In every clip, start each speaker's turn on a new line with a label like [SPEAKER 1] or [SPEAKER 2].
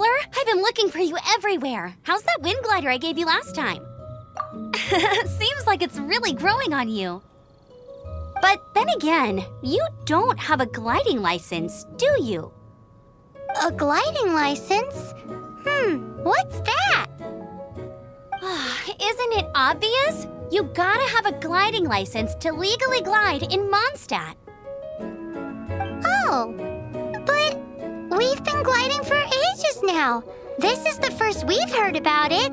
[SPEAKER 1] Traveler? I've been looking for you everywhere. How's that wind glider I gave you last time? Seems like it's really growing on you. But then again, you don't have a gliding license, do you?
[SPEAKER 2] A gliding license? What's that?
[SPEAKER 1] Isn't it obvious? You gotta have a gliding license to legally glide in Mondstadt.
[SPEAKER 2] Oh, but we've been gliding for ages now. This is the first we've heard about it.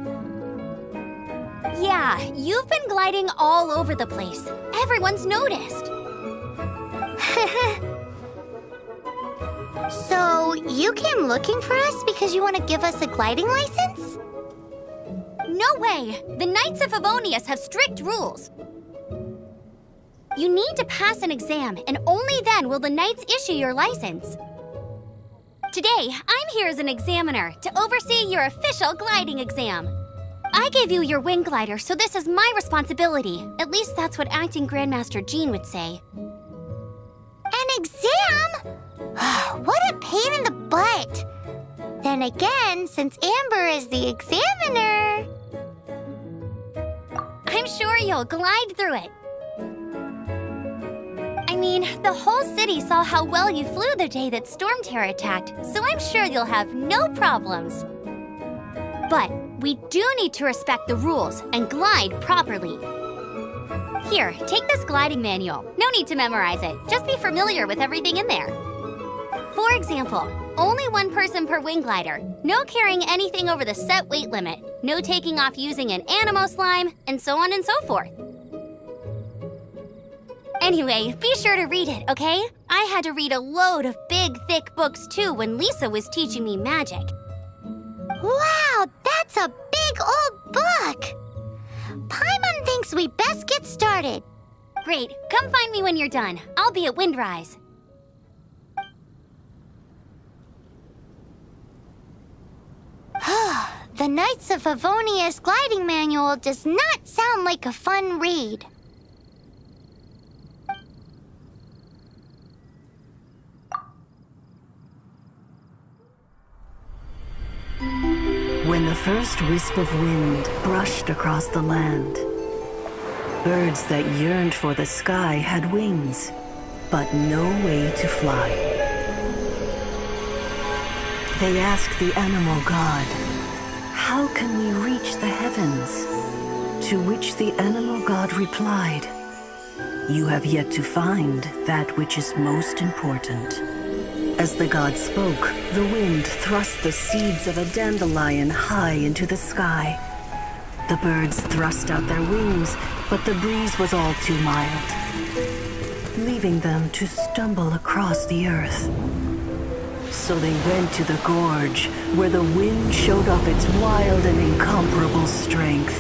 [SPEAKER 1] Yeah, you've been gliding all over the place. Everyone's noticed.
[SPEAKER 2] So, you came looking for us because you want to give us a gliding license?
[SPEAKER 1] No way! The Knights of Favonius have strict rules. You need to pass an exam, and only then will the Knights issue your license. Today, I'm here as an examiner to oversee your official gliding exam. I gave you your wing glider, so this is my responsibility. At least that's what Acting Grandmaster Jean would say.
[SPEAKER 2] An exam? What a pain in the butt! Then again, since Amber is the examiner...
[SPEAKER 1] I'm sure you'll glide through it. I mean, the whole city saw how well you flew the day that Storm Terror attacked, so I'm sure you'll have no problems. But we do need to respect the rules and glide properly. Here, take this gliding manual. No need to memorize it. Just be familiar with everything in there. For example, only one person per wing glider, no carrying anything over the set weight limit, no taking off using an animo slime, and so on and so forth. Anyway, be sure to read it, okay? I had to read a load of big, thick books too when Lisa was teaching me magic.
[SPEAKER 2] Wow, that's a big old book! Paimon thinks we best get started.
[SPEAKER 1] Great, come find me when you're done. I'll be at Windrise.
[SPEAKER 2] The Knights of Favonius gliding manual does not sound like a fun read.
[SPEAKER 3] When the first wisp of wind brushed across the land, birds that yearned for the sky had wings, but no way to fly. They asked the animal god, "How can we reach the heavens?" To which the animal god replied, "You have yet to find that which is most important." As the god spoke, the wind thrust the seeds of a dandelion high into the sky. The birds thrust out their wings, but the breeze was all too mild, leaving them to stumble across the earth. So they went to the gorge, where the wind showed off its wild and incomparable strength.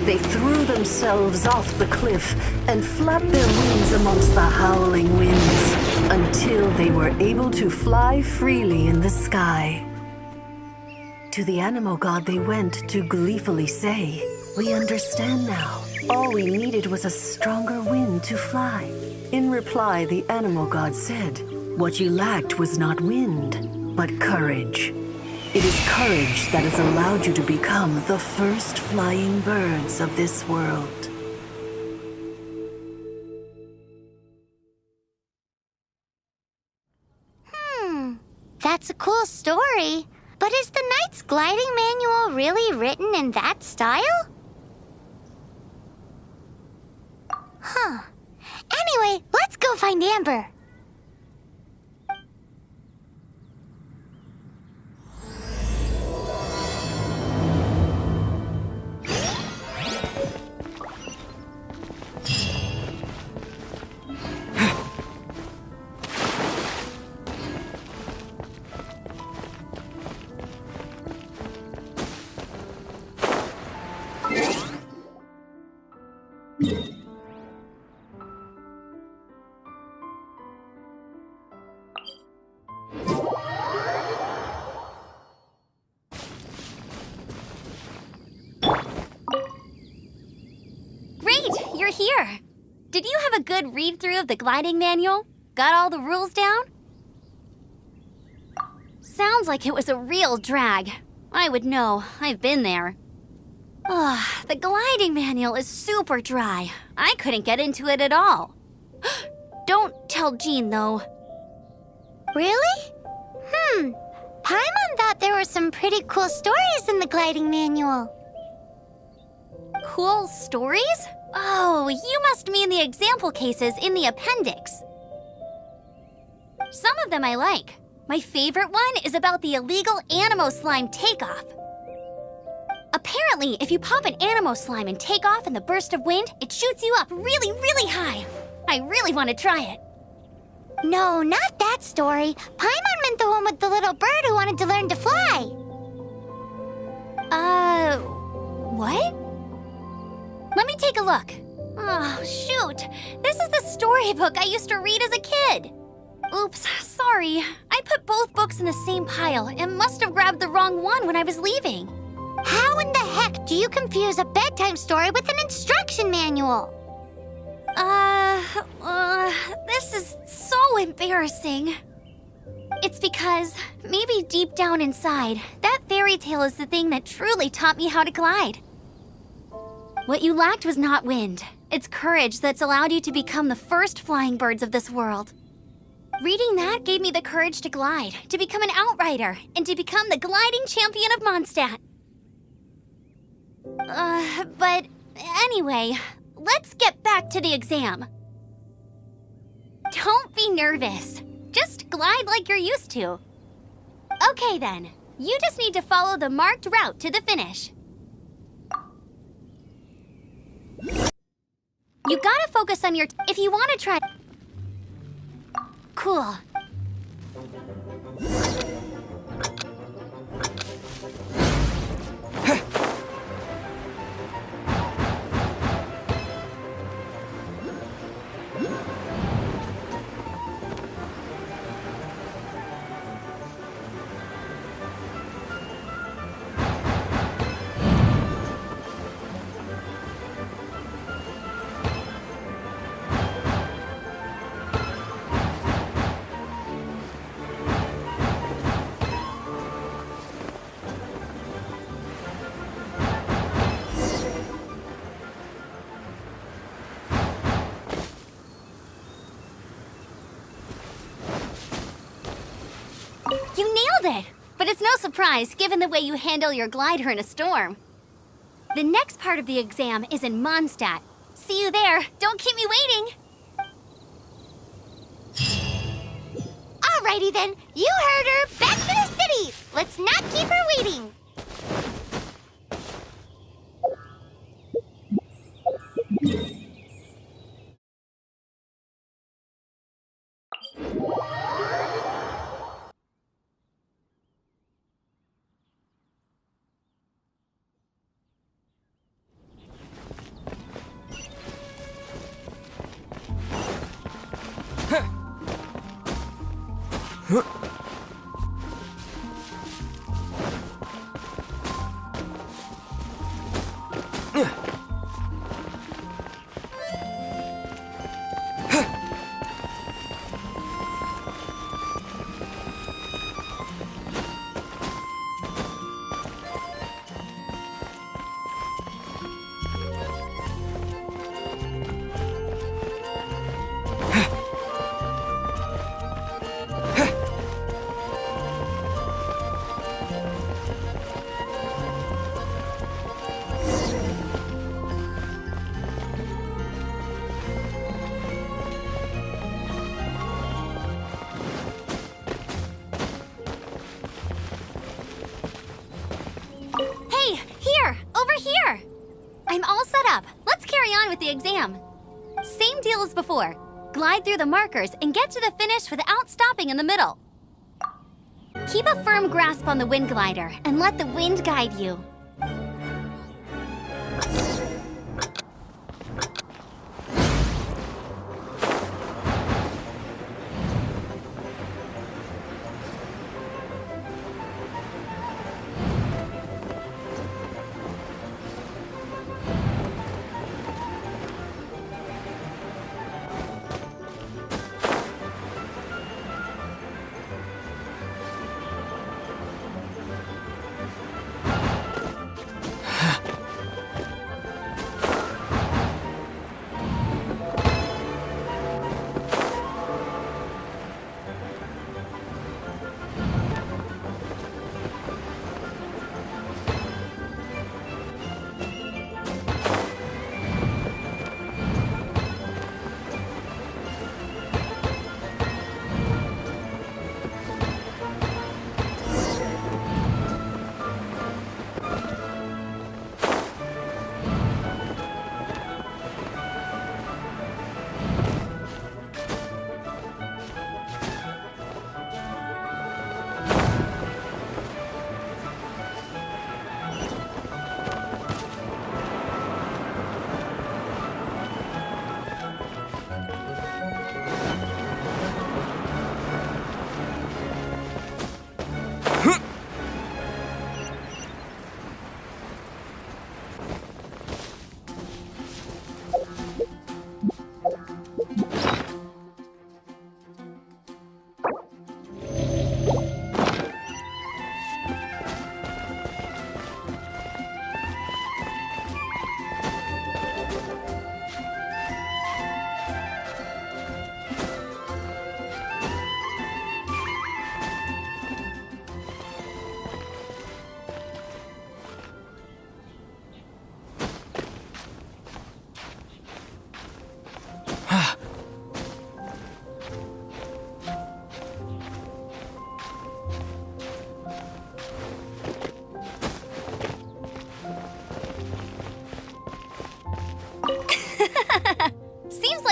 [SPEAKER 3] They threw themselves off the cliff and flapped their wings amongst the howling winds until they were able to fly freely in the sky. To the animal god they went to gleefully say, "We understand now. All we needed was a stronger wind to fly." In reply, the animal god said, "What you lacked was not wind, but courage. It is courage that has allowed you to become the first flying birds of this world."
[SPEAKER 2] That's a cool story. But is the Knight's gliding manual really written in that style? Anyway, let's go find Amber.
[SPEAKER 1] You're here. Did you have a good read-through of the gliding manual? Got all the rules down? sounds like it was a real drag. I would know. I've been there. Ugh, the gliding manual is super dry. I couldn't get into it at all. Don't tell Jean, though.
[SPEAKER 2] Really? Paimon thought there were some pretty cool stories in the gliding manual.
[SPEAKER 1] Cool stories? Oh, you must mean the example cases in the appendix. Some of them I like. My favorite one is about the illegal Animo slime takeoff. Apparently, if you pop an Animo slime and take off in the burst of wind, it shoots you up really, really high. I really want to try it.
[SPEAKER 2] No, not that story. Paimon meant the one with the little bird who wanted to learn to fly.
[SPEAKER 1] What? Let me take a look. Oh, shoot. This is the storybook I used to read as a kid. Oops, sorry. I put both books in the same pile and must have grabbed the wrong one when I was leaving.
[SPEAKER 2] How in the heck do you confuse a bedtime story with an instruction manual?
[SPEAKER 1] This is so embarrassing. It's because, maybe deep down inside, that fairy tale is the thing that truly taught me how to glide. What you lacked was not wind. It's courage that's allowed you to become the first flying birds of this world. Reading that gave me the courage to glide, to become an outrider, and to become the gliding champion of Mondstadt. But anyway, let's get back to the exam. Don't be nervous. Just glide like you're used to. Okay then, you just need to follow the marked route to the finish. You gotta focus on your... if you want to try... Cool. You nailed it! But it's no surprise, given the way you handle your glider in a storm. The next part of the exam is in Mondstadt. See you there. Don't keep me waiting.
[SPEAKER 2] Alrighty then, you heard her. Back to the city. Let's not keep her waiting.
[SPEAKER 1] I'm all set up. Let's carry on with the exam. Same deal as before. Glide through the markers and get to the finish without stopping in the middle. Keep a firm grasp on the wind glider and let the wind guide you.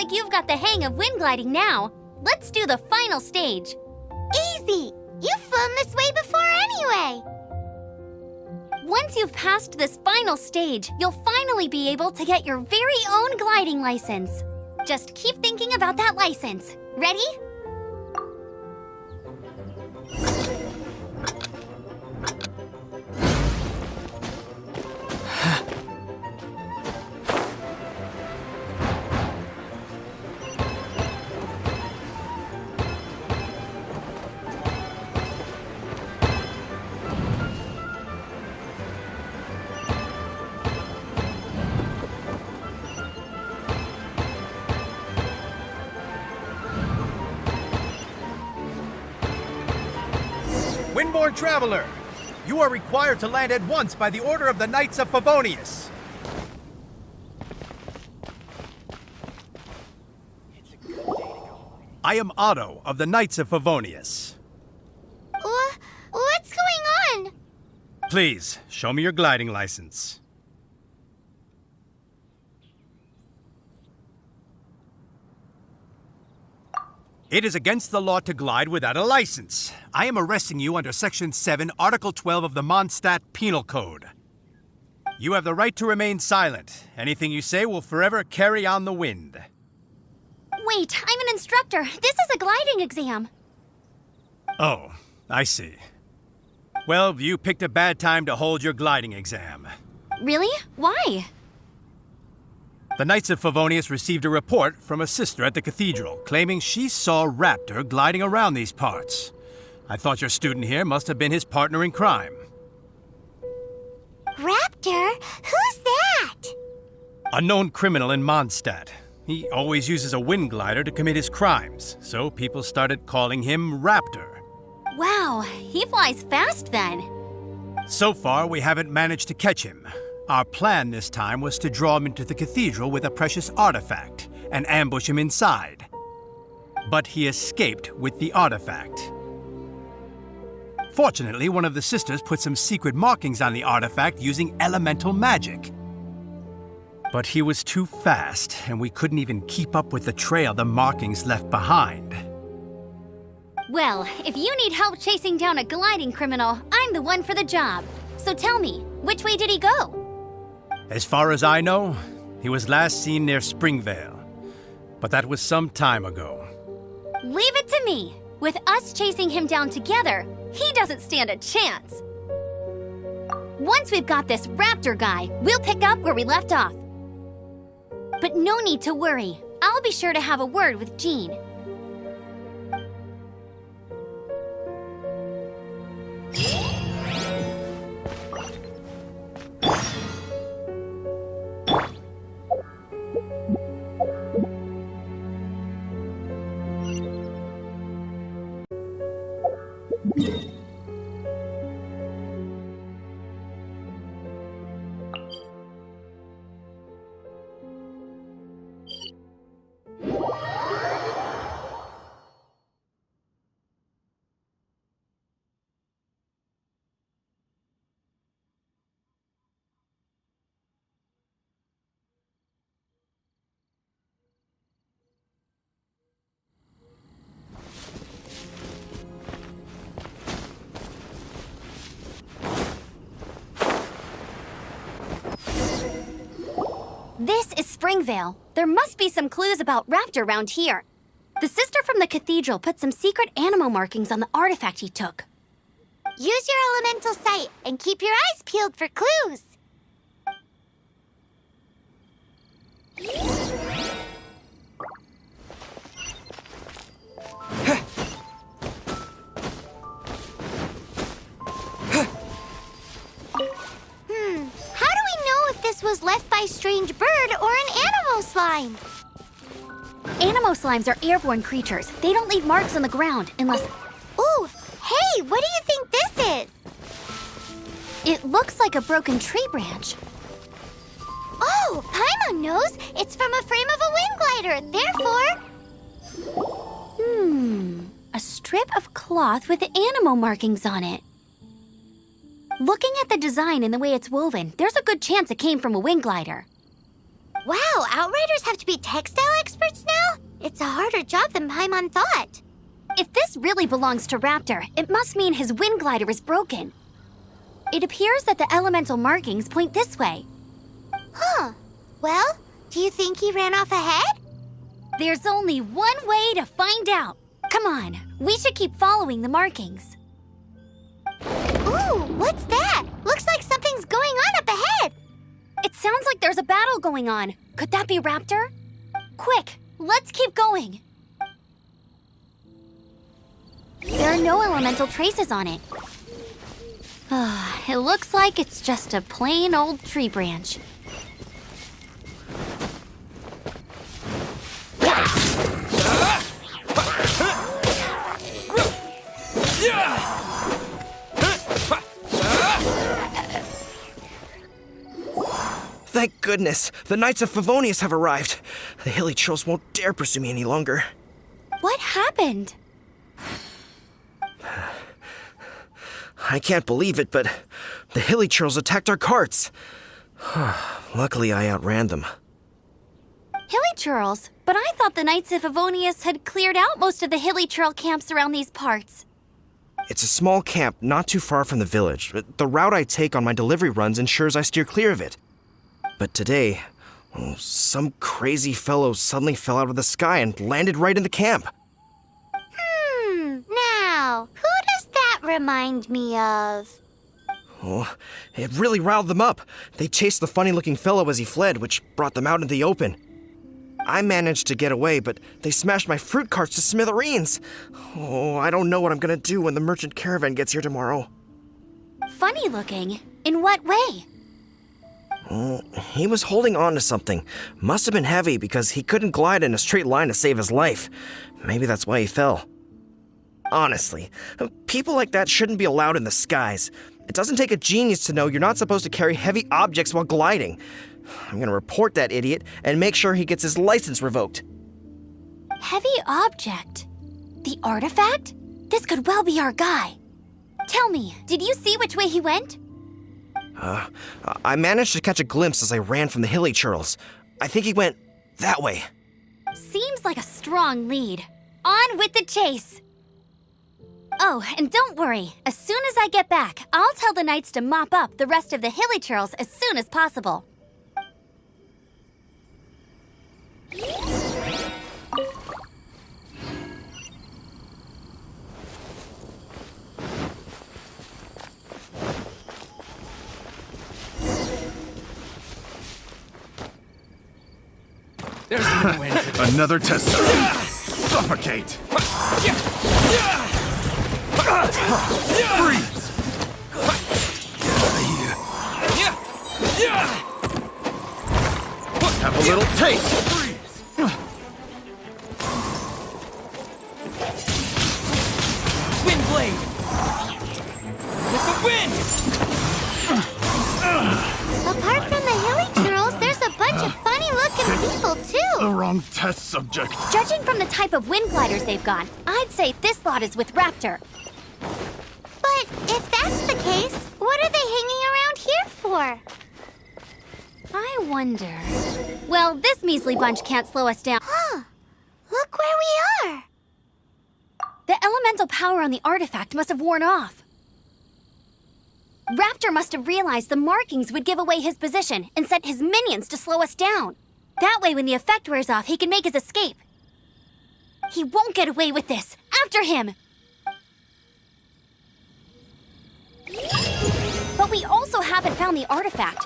[SPEAKER 1] like you've got the hang of wind gliding now. Let's do the final stage.
[SPEAKER 2] Easy! You've flown this way before anyway!
[SPEAKER 1] Once you've passed this final stage, you'll finally be able to get your very own gliding license. Just keep thinking about that license. Ready?
[SPEAKER 4] Windborne traveler, you are required to land at once by the order of the Knights of Favonius. I am Otto of the Knights of Favonius.
[SPEAKER 2] What's going on?
[SPEAKER 4] Please, show me your gliding license. It is against the law to glide without a license. I am arresting you under Section 7, Article 12 of the Mondstadt Penal Code. You have the right to remain silent. Anything you say will forever carry on the wind.
[SPEAKER 1] Wait, I'm an instructor. This is a gliding exam.
[SPEAKER 4] Oh, I see. Well, you picked a bad time to hold your gliding exam.
[SPEAKER 1] Really? Why?
[SPEAKER 4] The Knights of Favonius received a report from a sister at the cathedral claiming she saw Raptor gliding around these parts. I thought your student here must have been his partner in crime.
[SPEAKER 2] Raptor? Who's that?
[SPEAKER 4] A known criminal in Mondstadt. He always uses a wind glider to commit his crimes, so people started calling him Raptor.
[SPEAKER 1] Wow, he flies fast then.
[SPEAKER 4] So far, we haven't managed to catch him. Our plan this time was to draw him into the cathedral with a precious artifact and ambush him inside. But he escaped with the artifact. Fortunately, one of the sisters put some secret markings on the artifact using elemental magic. But he was too fast, and we couldn't even keep up with the trail the markings left behind.
[SPEAKER 1] Well, if you need help chasing down a gliding criminal, I'm the one for the job. So tell me, which way did he go?
[SPEAKER 4] As far as I know, he was last seen near Springvale. But that was some time ago.
[SPEAKER 1] Leave it to me. With us chasing him down together, he doesn't stand a chance. Once we've got this Raptor guy, we'll pick up where we left off. But no need to worry. I'll be sure to have a word with Jean. This is Springvale. There must be some clues about Raptor around here. The sister from the cathedral put some secret animal markings on the artifact he took.
[SPEAKER 2] Use your elemental sight and keep your eyes peeled for clues. How do we know if this was left by strange bird or an animal slime?
[SPEAKER 1] Animo slimes are airborne creatures. They don't leave marks on the ground unless...
[SPEAKER 2] Ooh, hey, what do you think this is?
[SPEAKER 1] It looks like a broken tree branch.
[SPEAKER 2] Oh, Paimon knows. It's from a frame of a wind glider. Therefore...
[SPEAKER 1] A strip of cloth with animal markings on it. Looking at the design and the way it's woven, there's a good chance it came from a wind glider.
[SPEAKER 2] Wow, Outriders have to be textile experts now? It's a harder job than Paimon thought.
[SPEAKER 1] If this really belongs to Raptor, it must mean his wind glider is broken. It appears that the elemental markings point this way.
[SPEAKER 2] Huh. Well, do you think he ran off ahead?
[SPEAKER 1] There's only one way to find out. Come on, we should keep following the markings.
[SPEAKER 2] Ooh, what's that? Looks like something's going on up ahead.
[SPEAKER 1] It sounds like there's a battle going on. Could that be Raptor? Quick, let's keep going. There are no elemental traces on it. It looks like it's just a plain old tree branch.
[SPEAKER 5] Thank goodness, the Knights of Favonius have arrived. The hilly trolls won't dare pursue me any longer.
[SPEAKER 1] What happened?
[SPEAKER 5] I can't believe it, but the hilly trolls attacked our carts. Luckily, I outran them.
[SPEAKER 1] Hilly churls? But I thought the Knights of Favonius had cleared out most of the hilly churl camps around these parts.
[SPEAKER 5] It's a small camp not too far from the village, but the route I take on my delivery runs ensures I steer clear of it. But today, some crazy fellow suddenly fell out of the sky and landed right in the camp.
[SPEAKER 2] Now, who does that remind me of?
[SPEAKER 5] Oh, it really riled them up. They chased the funny-looking fellow as he fled, which brought them out into the open. I managed to get away, but they smashed my fruit carts to smithereens. Oh, I don't know what I'm gonna do when the merchant caravan gets here tomorrow.
[SPEAKER 1] Funny looking? In what way?
[SPEAKER 5] He was holding on to something. Must have been heavy because he couldn't glide in a straight line to save his life. Maybe that's why he fell. Honestly, people like that shouldn't be allowed in the skies. It doesn't take a genius to know you're not supposed to carry heavy objects while gliding. I'm gonna report that idiot and make sure he gets his license revoked.
[SPEAKER 1] Heavy object? The artifact? This could well be our guy. Tell me, did you see which way he went?
[SPEAKER 5] I managed to catch a glimpse as I ran from the hilly churls. I think he went that way.
[SPEAKER 1] Seems like a strong lead. On with the chase! Oh, and don't worry. As soon as I get back, I'll tell the knights to mop up the rest of the hilly churls as soon as possible.
[SPEAKER 4] There's no end to this. Another test. Suffocate. Freeze. Have a little taste. Freeze.
[SPEAKER 6] Wind blade. With the wind.
[SPEAKER 2] Apart from the hilly churls, there's a bunch of funny-looking people, too.
[SPEAKER 4] The wrong test subject.
[SPEAKER 1] Judging from the type of wind gliders they've got, I'd say this lot is with Raptor.
[SPEAKER 2] But if that's the case, what are they hanging around here for?
[SPEAKER 1] I wonder... Well, this measly bunch can't slow us down.
[SPEAKER 2] Huh. Look where we are.
[SPEAKER 1] The elemental power on the artifact must have worn off. Raptor must have realized the markings would give away his position and sent his minions to slow us down. That way, when the effect wears off, he can make his escape. He won't get away with this. After him! But we also haven't found the artifact.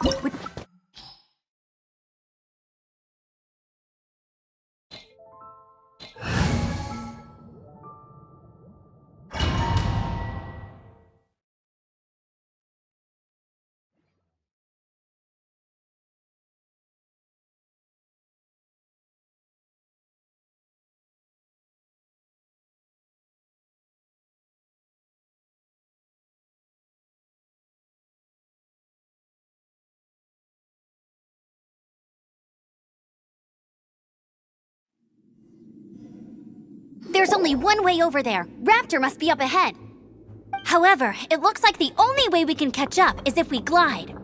[SPEAKER 1] There's only one way over there. Raptor must be up ahead. However, it looks like the only way we can catch up is if we glide.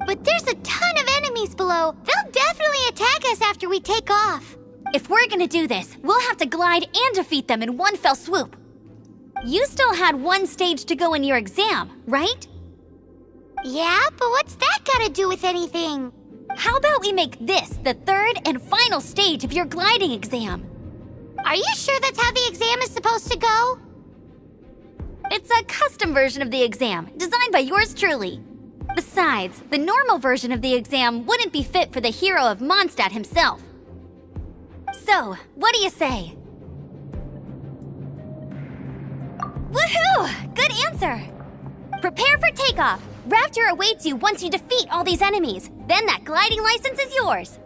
[SPEAKER 2] But there's a ton of enemies enemies below. They'll definitely attack us after we take off.
[SPEAKER 1] If we're gonna do this, we'll have to glide and defeat them in one fell swoop. You still had one stage to go in your exam, right?
[SPEAKER 2] Yeah, but what's that gotta do with anything?
[SPEAKER 1] How about we make this the third and final stage of your gliding exam?
[SPEAKER 2] Are you sure that's how the exam is supposed to go?
[SPEAKER 1] It's a custom version of the exam, designed by yours truly. Besides, the normal version of the exam wouldn't be fit for the hero of Mondstadt himself. So, what do you say? Woohoo! Good answer! Prepare for takeoff. Raptor awaits you once you defeat all these enemies. Then that gliding license is yours.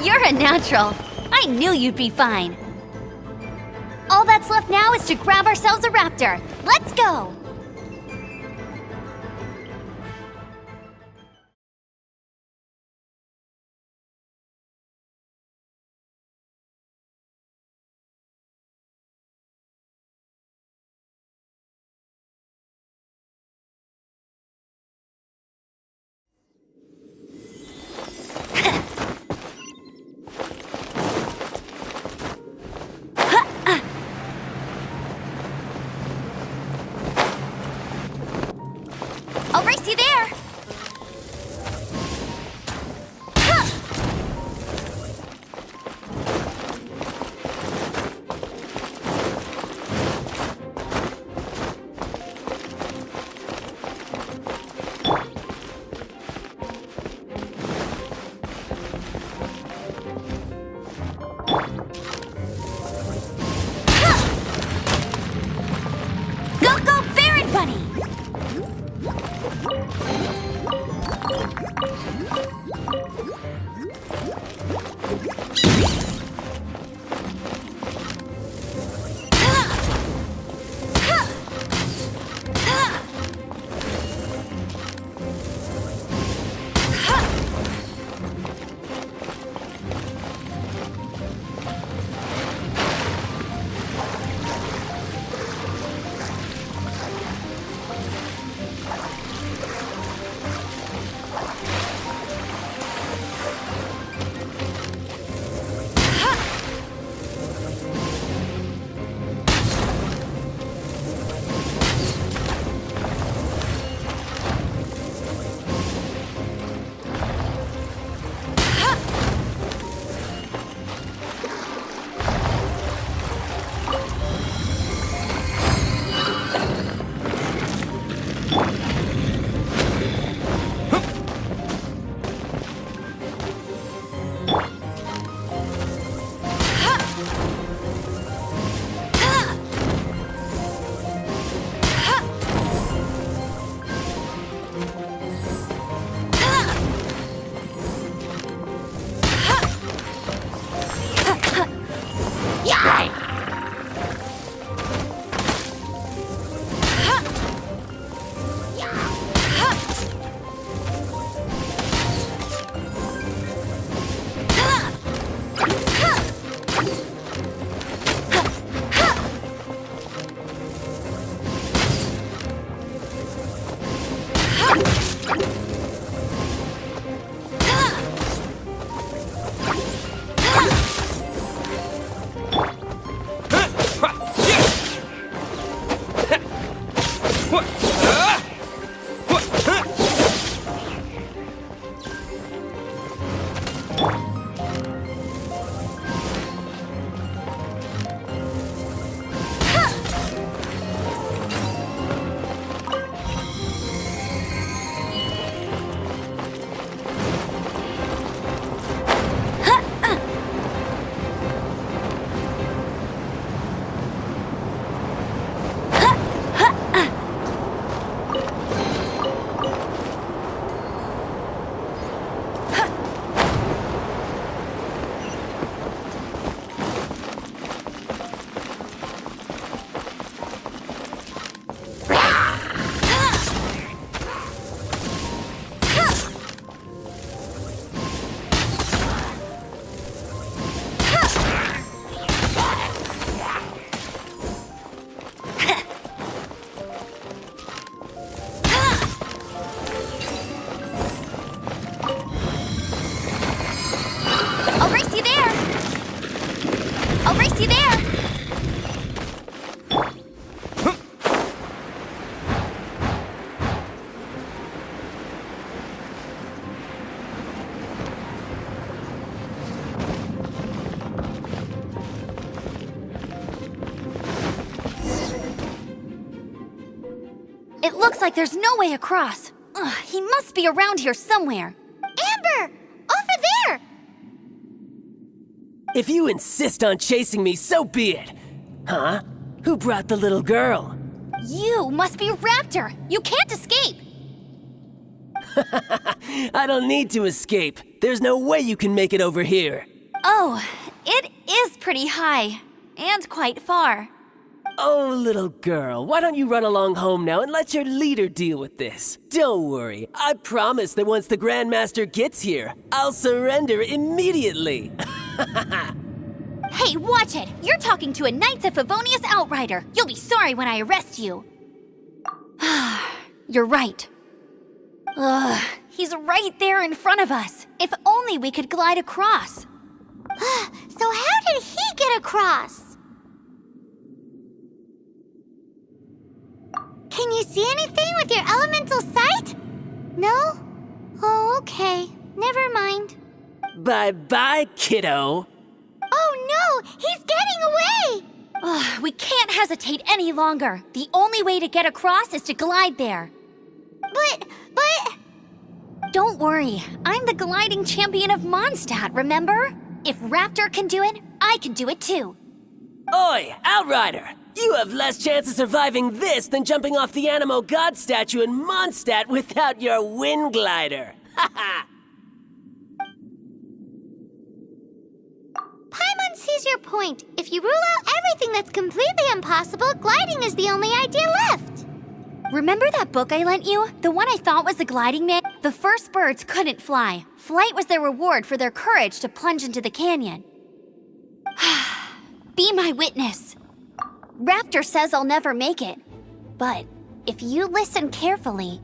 [SPEAKER 1] You're a natural. I knew you'd be fine. All that's left now is to grab ourselves a Raptor. Let's go! I'll race you there! Go, go, Baron Bunny! looks like there's no way across. Ugh, he must be around here somewhere.
[SPEAKER 2] Amber! Over there!
[SPEAKER 6] If you insist on chasing me, so be it. Huh? Who brought the little girl?
[SPEAKER 1] You must be Raptor. You can't escape.
[SPEAKER 6] I don't need to escape. There's no way you can make it over here.
[SPEAKER 1] Oh, it is pretty high. And quite far.
[SPEAKER 6] Oh, little girl, why don't you run along home now and let your leader deal with this? Don't worry, I promise that once the Grandmaster gets here, I'll surrender immediately.
[SPEAKER 1] Hey, watch it! You're talking to a Knights of Favonius outrider. You'll be sorry when I arrest you. You're right. Ugh, he's right there in front of us. If only we could glide across.
[SPEAKER 2] So how did he get across? Can you see anything with your elemental sight? No? Oh, okay. Never mind.
[SPEAKER 6] Bye-bye, kiddo.
[SPEAKER 2] Oh no! He's getting away!
[SPEAKER 1] Ugh, we can't hesitate any longer. The only way to get across is to glide there.
[SPEAKER 2] But...
[SPEAKER 1] Don't worry, I'm the gliding champion of Mondstadt, remember? If Raptor can do it, I can do it too.
[SPEAKER 6] Oi, Outrider! You have less chance of surviving this than jumping off the Animo God statue in Mondstadt without your wind glider. Haha!
[SPEAKER 2] Paimon sees your point. If you rule out everything that's completely impossible, gliding is the only idea left.
[SPEAKER 1] Remember that book I lent you? The one I thought was the gliding man? The first birds couldn't fly. Flight was their reward for their courage to plunge into the canyon. Be my witness. Raptor says I'll never make it. But if you listen carefully...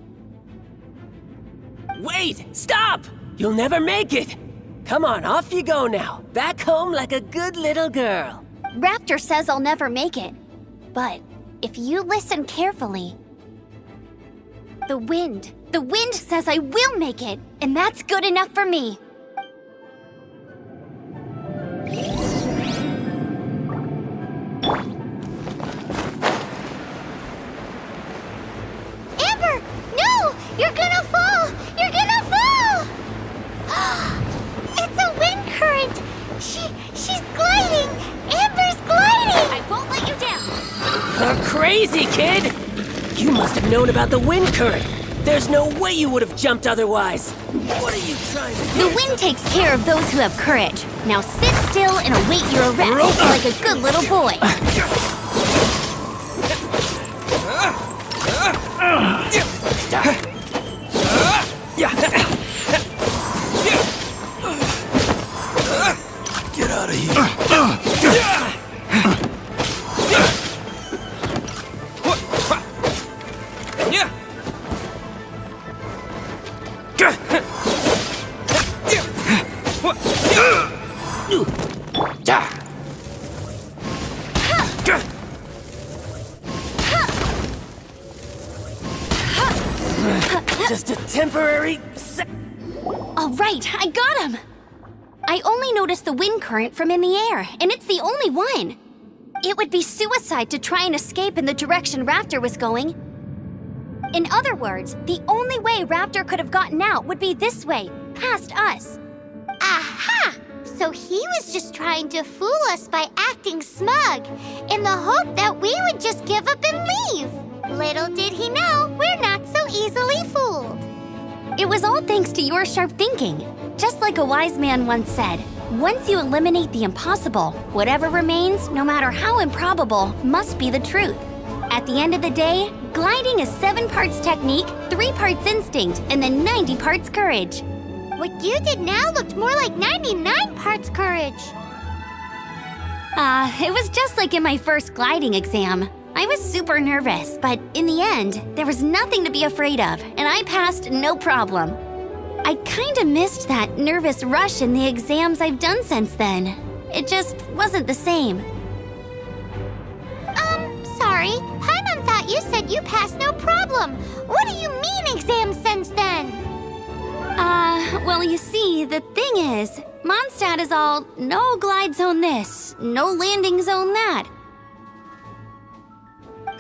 [SPEAKER 6] Wait! Stop! You'll never make it! Come on, off you go now. Back home like a good little girl.
[SPEAKER 1] Raptor says I'll never make it. But if you listen carefully... The wind says I will make it, and that's good enough for me.
[SPEAKER 2] Amber! No! You're gonna fall! You're gonna fall! It's a wind current! She's gliding! Amber's gliding!
[SPEAKER 1] I won't let you down.
[SPEAKER 6] You're crazy, kid! You must have known about the wind current. There's no way you would have jumped otherwise. What are you trying to do?
[SPEAKER 1] The wind takes care of those who have courage. Now sit still and await your arrest, like a good little boy.
[SPEAKER 6] Get out of here. Just a temporary
[SPEAKER 1] All right, I got him. I only noticed the wind current from in the air, and it's the only one. It would be suicide to try and escape in the direction Raptor was going. In other words, the only way Raptor could have gotten out would be this way, past us.
[SPEAKER 2] Aha! So he was just trying to fool us by acting smug, in the hope that we would just give up and leave. Little did he know, we're not so easily fooled.
[SPEAKER 1] It was all thanks to your sharp thinking. Just like a wise man once said, once you eliminate the impossible, whatever remains, no matter how improbable, must be the truth. At the end of the day, gliding is 7 parts technique, 3 parts instinct, and then 90 parts courage.
[SPEAKER 2] What you did now looked more like 99 parts courage.
[SPEAKER 1] It was just like in my first gliding exam. I was super nervous, but in the end, there was nothing to be afraid of, and I passed no problem. I kinda missed that nervous rush in the exams I've done since then. It just wasn't the same.
[SPEAKER 2] Sorry. Paimon thought you said you passed no problem. What do you mean exams since then?
[SPEAKER 1] Well, you see, the thing is, Mondstadt is all no glide zone this, no landing zone that.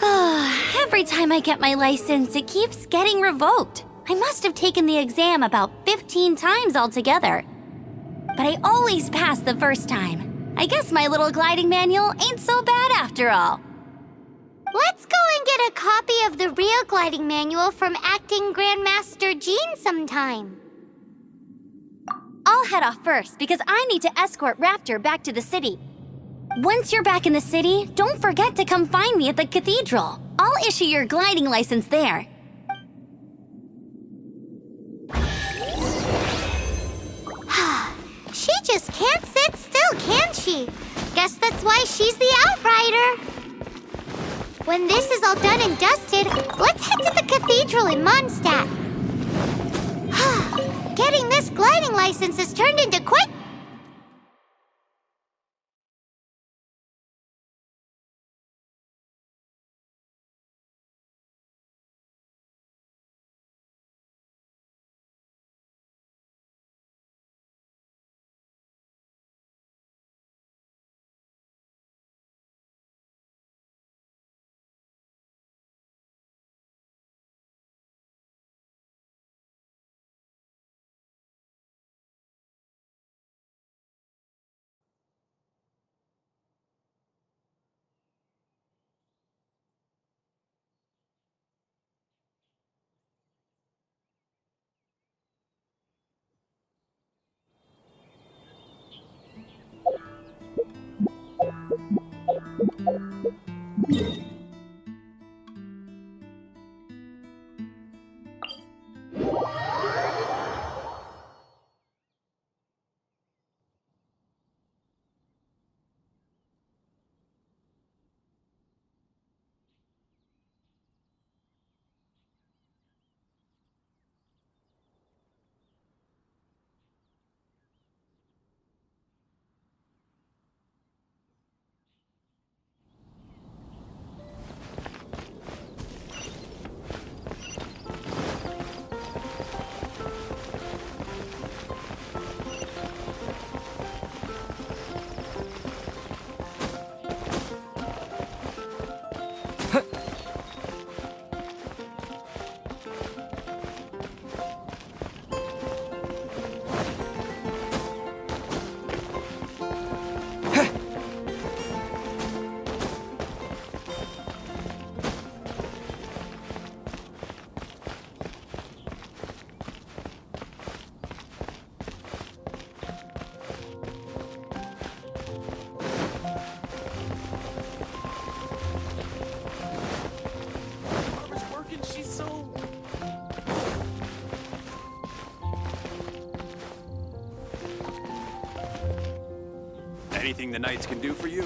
[SPEAKER 1] Every time I get my license, it keeps getting revoked. I must have taken the exam about 15 times altogether. But I always pass the first time. I guess my little gliding manual ain't so bad after all.
[SPEAKER 2] Let's go and get a copy of the real gliding manual from Acting Grandmaster Jean sometime.
[SPEAKER 1] I'll head off first because I need to escort Raptor back to the city. Once you're back in the city, don't forget to come find me at the cathedral. I'll issue your gliding license there.
[SPEAKER 2] She just can't sit still, can she? Guess that's why she's the Outrider. When this is all done and dusted, let's head to the cathedral in Mondstadt. Getting this gliding license has turned into quite...
[SPEAKER 4] Anything the Knights can do for you?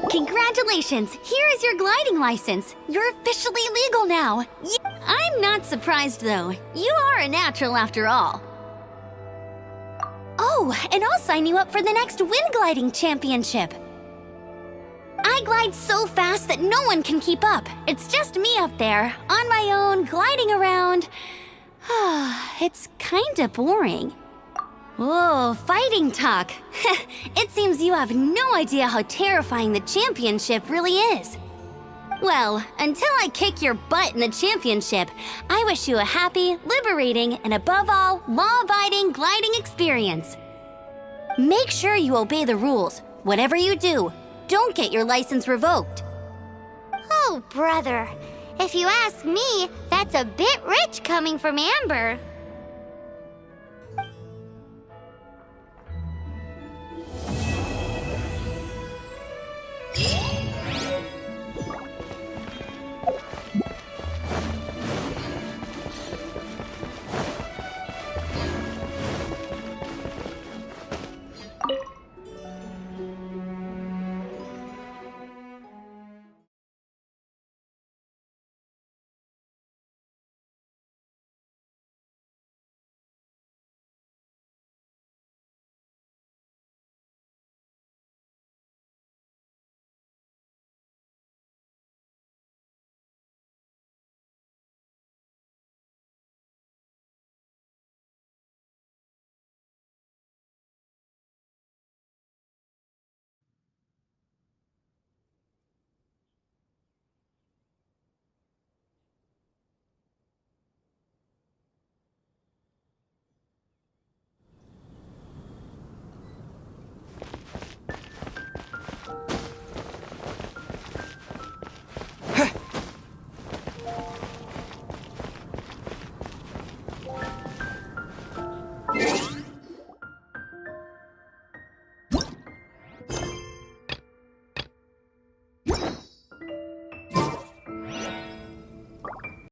[SPEAKER 1] Congratulations! Here is your gliding license. You're officially legal now. I'm not surprised, though. You are a natural after all. Oh, and I'll sign you up for the next wind gliding championship. I glide so fast that no one can keep up. It's just me up there, on my own, gliding around. It's kinda boring. Whoa, fighting talk. It seems you have no idea how terrifying the championship really is. Well, until I kick your butt in the championship, I wish you a happy, liberating, and above all, law-abiding gliding experience. Make sure you obey the rules. Whatever you do, don't get your license revoked.
[SPEAKER 2] Oh, brother. If you ask me, that's a bit rich coming from Amber.